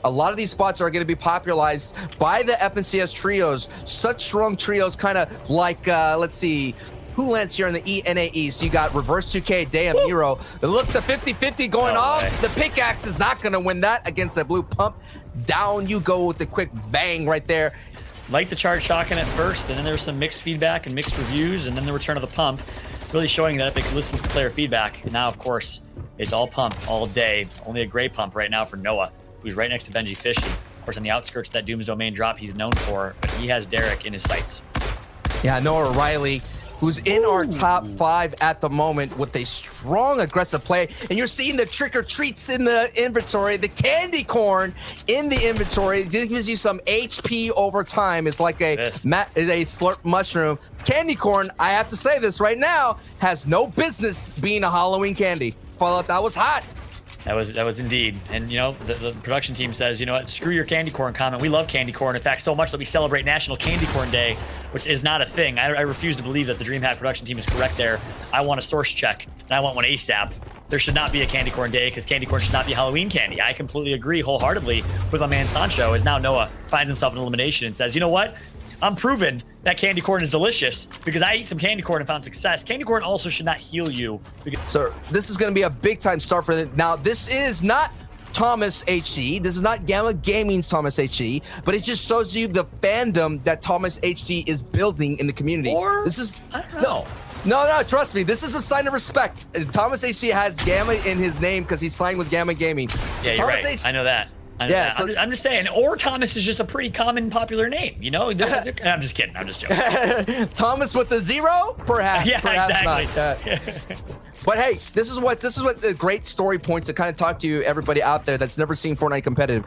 A lot of these spots are going to be popularized by the FNCS trios. Such strong trios, kind of like, let's see, who lands here in the ENAE? So you got Reverse 2K, Day of Nero. Look, the 50-50 going off. The pickaxe is not going to win that against the blue pump. Down you go with the quick bang right there. Like the charge shotgun at first, and then there was some mixed feedback and mixed reviews, and then the return of the pump, really showing that Epic listens to player feedback. And now, of course, it's all pump all day. Only a gray pump right now for Noah, who's right next to Benji Fishy. Of course, on the outskirts of that Doom's Domain drop he's known for, but he has Derek in his sights. Yeah, Noah Riley, who's in our top 5 at the moment with a strong aggressive play. And you're seeing the trick-or-treats in the inventory, the candy corn in the inventory. It gives you some HP over time. It's like a slurp mushroom. Candy corn, I have to say this right now, has no business being a Halloween candy. Fallout, that was hot. That was indeed. And, you know, the production team says, you know what, screw your candy corn comment. We love candy corn. In fact, so much that we celebrate National Candy Corn Day, which is not a thing. I refuse to believe that the Dreamhack production team is correct there. I want a source check, and I want one ASAP. There should not be a candy corn day because candy corn should not be Halloween candy. I completely agree wholeheartedly with my man Sancho, as now Noah finds himself in elimination and says, you know what? I'm proven that candy corn is delicious because I ate some candy corn and found success. Candy corn also should not heal you. So this is going to be a big time start for them. Now, this is not Thomas HE. This is not Gamma Gaming's Thomas HE, but it just shows you the fandom that Thomas HE is building in the community. Or, this is I don't know. No, trust me. This is a sign of respect. Thomas HE has Gamma in his name because he's signed with Gamma Gaming. Yeah, you're right. I know that. Yeah, so, I'm just saying, or Thomas is just a pretty common, popular name, you know? I'm just kidding. I'm just joking. Thomas with the 0? Perhaps. Yeah, perhaps exactly. Not. But hey, this is what a great story point to kind of talk to you, everybody out there that's never seen Fortnite competitive.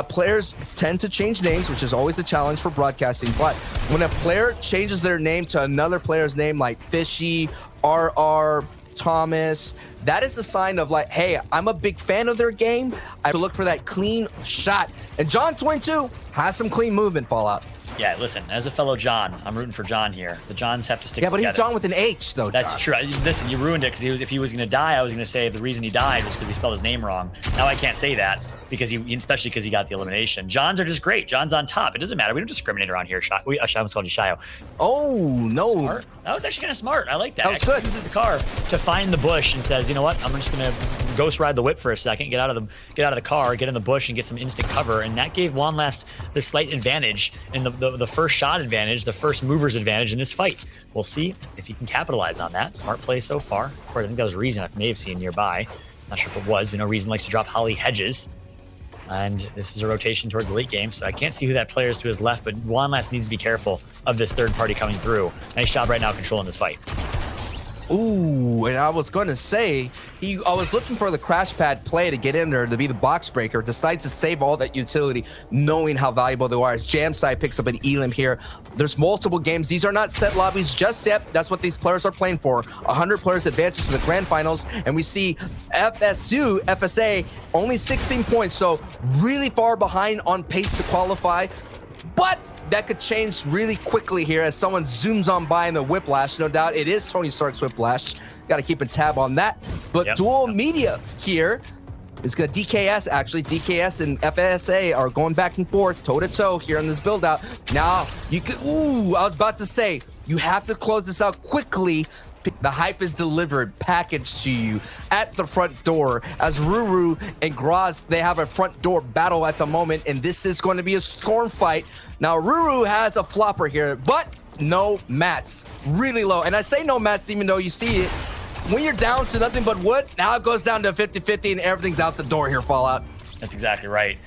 Players tend to change names, which is always a challenge for broadcasting. But when a player changes their name to another player's name, like Fishy, RR, Thomas, that is a sign of like, hey, I'm a big fan of their game. I have to look for that clean shot. And John 22 has some clean movement, Fallout. Yeah, listen, as a fellow John, I'm rooting for John here. The Johns have to stick together. Yeah, but he's John with an H, though, That's John. true. Listen, you ruined it because if he was going to die, I was going to say the reason he died was because he spelled his name wrong. Now I can't say that because especially because he got the elimination. Johns are just great. John's on top. It doesn't matter. We don't discriminate around here. I almost called you Shio. Oh, no. Smart. That was actually kind of smart. I like that. That was good. He uses the car to find the bush and says, you know what? I'm just going to ghost ride the whip for a second, get out of the car, get in the bush, and get some instant cover. And that gave Juan Last the slight advantage in the first shot advantage, the first mover's advantage in this fight. We'll see if he can capitalize on that. Smart play so far. Of course, I think that was Reason I may have seen nearby. Not sure if it was. We know Reason likes to drop Holly Hedges. And this is a rotation towards the late game, so I can't see who that player is to his left, but Juan Last needs to be careful of this third party coming through. Nice job right now controlling this fight. Ooh, and I was going to say, I was looking for the crash pad play to get in there to be the box breaker. Decides to save all that utility, knowing how valuable they are. As Jamside picks up an elim here. There's multiple games. These are not set lobbies just yet. That's what these players are playing for. 100 players advances to the grand finals, and we see FSA only 16 points, so really far behind on pace to qualify. But that could change really quickly here as someone zooms on by in the whiplash. No doubt it is Tony Stark's whiplash. Got to keep a tab on that. But Dual Media here is going to DKS, actually. DKS and FSA are going back and forth, toe-to-toe here in this build-out. Now, you could, I was about to say, you have to close this out quickly. The hype is delivered, packaged to you at the front door. As Ruru and Graz, they have a front door battle at the moment, and this is going to be a storm fight. Now, Ruru has a flopper here, but no mats. Really low. And I say no mats even though you see it. When you're down to nothing but wood, now it goes down to 50-50 and everything's out the door here, Fallout. That's exactly right.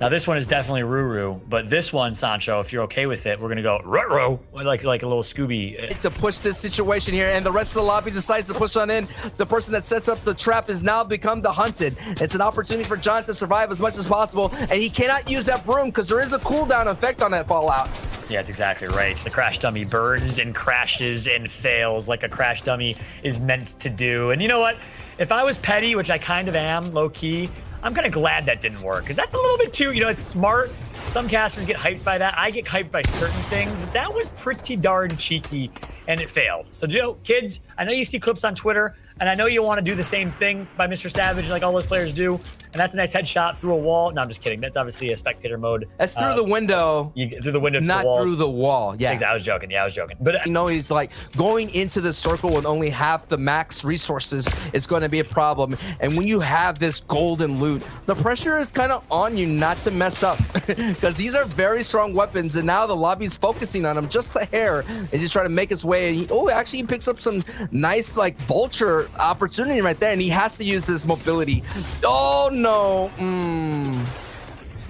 Now, this one is definitely Ruru, but this one, Sancho, if you're okay with it, we're going to go ruh-roh, like a little Scooby. To push this situation here, and the rest of the lobby decides to push on in. The person that sets up the trap has now become the hunted. It's an opportunity for John to survive as much as possible, and he cannot use that broom because there is a cooldown effect on that Fallout. Yeah, that's exactly right. The crash dummy burns and crashes and fails like a crash dummy is meant to do. And you know what? If I was petty, which I kind of am, low-key, I'm kind of glad that didn't work, because that's a little bit too, it's smart. Some casters get hyped by that. I get hyped by certain things, but that was pretty darn cheeky, and it failed. So, kids, I know you see clips on Twitter. And I know you want to do the same thing by Mr. Savage, like all those players do. And that's a nice headshot through a wall. No, I'm just kidding. That's obviously a spectator mode. That's through the window. Through the window, not through the wall. Yeah, exactly. I was joking. Yeah, I was joking. But you know, he's like going into the circle with only half the max resources is going to be a problem. And when you have this golden loot, the pressure is kind of on you not to mess up because these are very strong weapons. And now the lobby's focusing on him just a hair. He's just trying to make his way. And actually, he picks up some nice like vulture opportunity right there, and he has to use this mobility. Oh no. And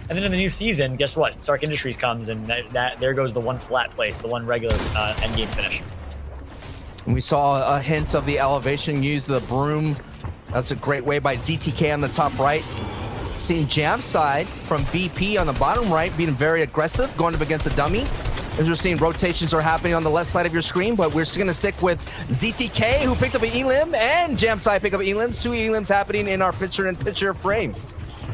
then in the new season, guess what? Stark Industries comes, and there goes the one flat place, the one regular end game finish. We saw a hint of the elevation, use the broom. That's a great way by ZTK on the top right. Seeing Jam side from BP on the bottom right, being very aggressive, going up against a dummy. As we're seeing, rotations are happening on the left side of your screen, but we're just going to stick with ZTK, who picked up an Elim, and Jam side pick up Elims. 2 Elims happening in our picture-in-picture frame.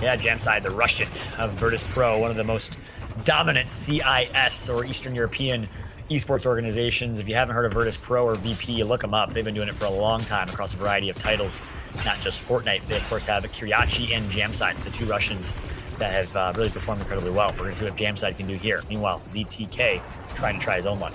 Yeah, Jam side, the Russian of Virtus Pro, one of the most dominant CIS or Eastern European esports organizations. If you haven't heard of Virtus Pro or VP, look them up. They've been doing it for a long time across a variety of titles, not just Fortnite. They, of course, have Kiriachi and Jamside, the 2 Russians that have really performed incredibly well. We're going to see what Jamside can do here. Meanwhile, ZTK trying to try his own luck.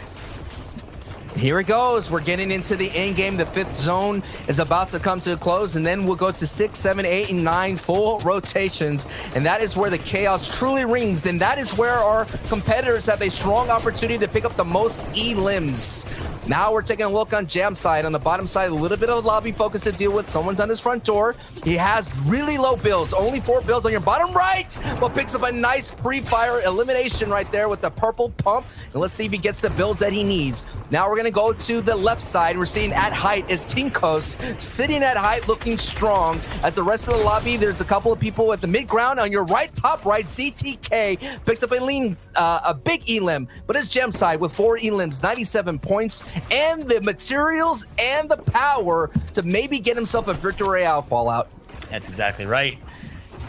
Here it goes. We're getting into the end game. The 5th zone is about to come to a close, and then we'll go to 6, 7, 8, and 9 full rotations. And that is where the chaos truly rings. And that is where our competitors have a strong opportunity to pick up the most E-limbs. Now we're taking a look on Jam side. On the bottom side, a little bit of lobby focus to deal with. Someone's on his front door. He has really low builds, only 4 builds on your bottom right, but picks up a nice pre-fire elimination right there with the purple pump. And let's see if he gets the builds that he needs. Now we're going to go to the left side. We're seeing at height is Tinkos sitting at height looking strong. As the rest of the lobby, there's a couple of people at the mid ground. On your right, top right, ZTK picked up a big Elim, but it's Gem side with 4 Elims, 97 points, and the materials and the power to maybe get himself a Victory Royale Fallout. That's exactly right.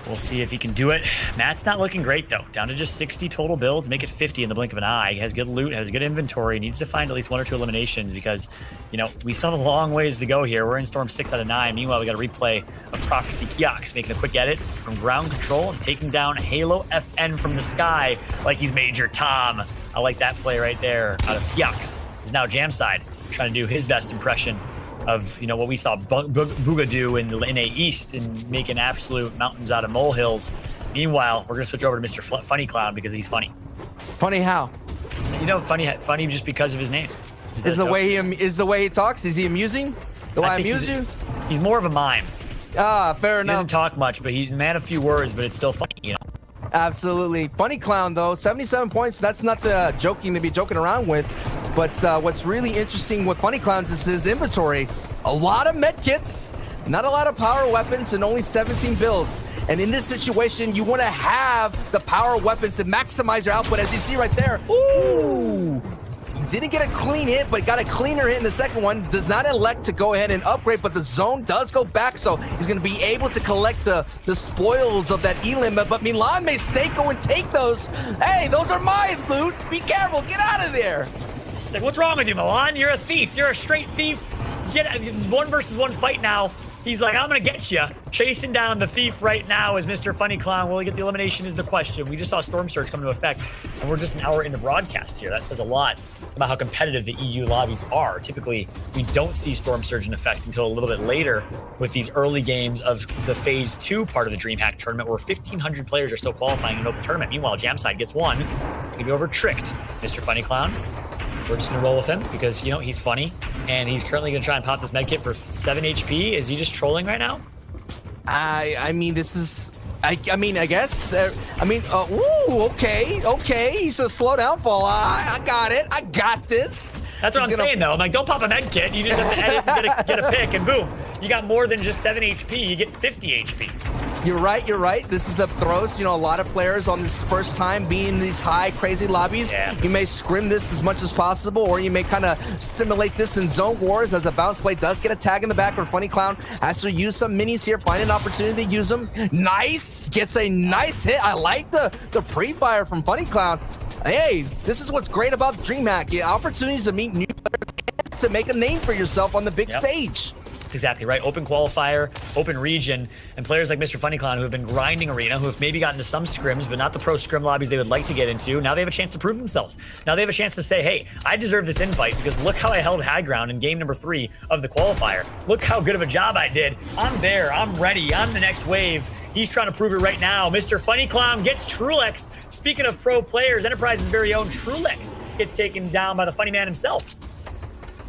We'll see if he can do it. Matt's not looking great, though. Down to just 60 total builds. Make it 50 in the blink of an eye. He has good loot, has good inventory. Needs to find at least 1 or 2 eliminations because, you know, we still have a long ways to go here. We're in Storm 6 out of 9. Meanwhile, we got a replay of Prophecy Kiox making a quick edit from ground control and taking down Halo FN from the sky like he's Major Tom. I like that play right there out of Kiox. Is now Jamside trying to do his best impression of, you know, what we saw Booga do in the NA East and making absolute mountains out of molehills. Meanwhile, we're going to switch over to Mr. Funny Clown because he's funny. Funny how? You know, funny just because of his name. Is the way he talks? Is he amusing? Do I amuse you? He's more of a mime. Ah, fair enough. He doesn't talk much, but he's a man of few words, but it's still funny, you know. Absolutely. Funny Clown, though, 77 points. That's not the joking to be joking around with. But what's really interesting with Funny Clowns is his inventory. A lot of med kits, not a lot of power weapons, and only 17 builds. And in this situation, you want to have the power weapons to maximize your output, as you see right there. Ooh! He didn't get a clean hit, but got a cleaner hit in the second one. Does not elect to go ahead and upgrade, but the zone does go back, so he's going to be able to collect the spoils of that Elim. But Milan may go and take those. Hey, those are my loot. Be careful. Get out of there. Like, what's wrong with you, Milan? You're a thief. You're a straight thief. Get 1 versus 1 fight now. He's like, I'm going to get you. Chasing down the thief right now is Mr. Funny Clown. Will he get the elimination is the question. We just saw Storm Surge come into effect, and we're just an hour into broadcast here. That says a lot about how competitive the EU lobbies are. Typically, we don't see Storm Surge in effect until a little bit later with these early games of the Phase 2 part of the Dreamhack tournament, where 1,500 players are still qualifying in an open tournament. Meanwhile, Jamside gets 1. It's going to be over tricked. Mr. Funny Clown. We're just going to roll with him because, you know, he's funny, and he's currently going to try and pop this medkit for 7 HP. Is he just trolling right now? I mean, this is... I mean, I guess... ooh, okay. He says, slow down, Fall. I got it. I got this. That's what I'm saying, though. I'm like, don't pop a medkit. You just have to edit and get a pick, and boom. You got more than just 7 HP. You get 50 HP. You're right. This is the throws. You know, a lot of players on this first time being in these high, crazy lobbies. Yeah. You may scrim this as much as possible, or you may kind of simulate this in zone wars as the bounce play does get a tag in the back where Funny Clown has to use some minis here, find an opportunity to use them. Nice! Gets a nice hit. I like the pre-fire from Funny Clown. Hey, this is what's great about Dreamhack. Opportunities to meet new players and to make a name for yourself on the big stage. That's exactly right. Open qualifier, open region, and players like Mr. Funny Clown who have been grinding arena, who have maybe gotten to some scrims, but not the pro scrim lobbies they would like to get into. Now they have a chance to prove themselves. Now they have a chance to say, hey, I deserve this invite because look how I held high ground in game number 3 of the qualifier. Look how good of a job I did. I'm there. I'm ready. I'm the next wave. He's trying to prove it right now. Mr. Funny Clown gets Trulex. Speaking of pro players, Enterprise's very own Trulex gets taken down by the Funny Man himself.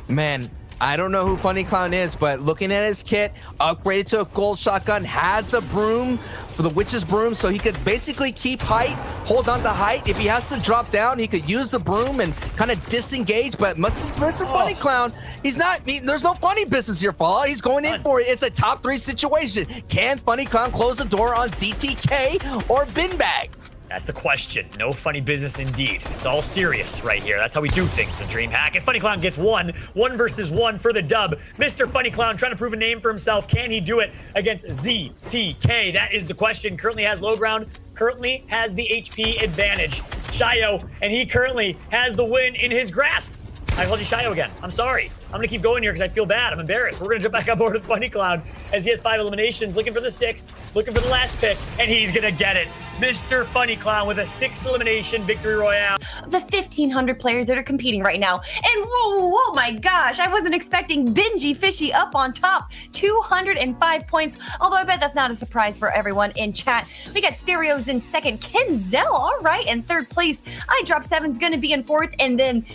Man, I don't know who Funny Clown is, but looking at his kit, upgraded to a gold shotgun, has the broom for the witch's broom, so he could basically keep height, hold on to height. If he has to drop down, he could use the broom and kind of disengage, but Mr. Funny Clown, there's no funny business here, Fallout. He's going in for it. It's a top 3 situation. Can Funny Clown close the door on ZTK or Bin Bag? That's the question. No funny business indeed. It's all serious right here. That's how we do things in Dreamhack. As Funny Clown gets one versus one for the dub. Mr. Funny Clown trying to prove a name for himself. Can he do it against ZTK? That is the question. Currently has low ground. Currently has the HP advantage. Shio, and he currently has the win in his grasp. I called you Shio again. I'm sorry. I'm gonna keep going here because I feel bad. I'm embarrassed. We're gonna jump back on board with Funny Clown as he has 5 eliminations, looking for the 6th, looking for the last pick, and he's gonna get it. Mr. Funny Clown with a 6th elimination victory royale. The 1,500 players that are competing right now. And whoa, my gosh, I wasn't expecting Benji Fishy up on top. 205 points, although I bet that's not a surprise for everyone in chat. We got Stereos in 2nd, Kenzel, all right, in 3rd place. I Drop 7's gonna be in 4th, and then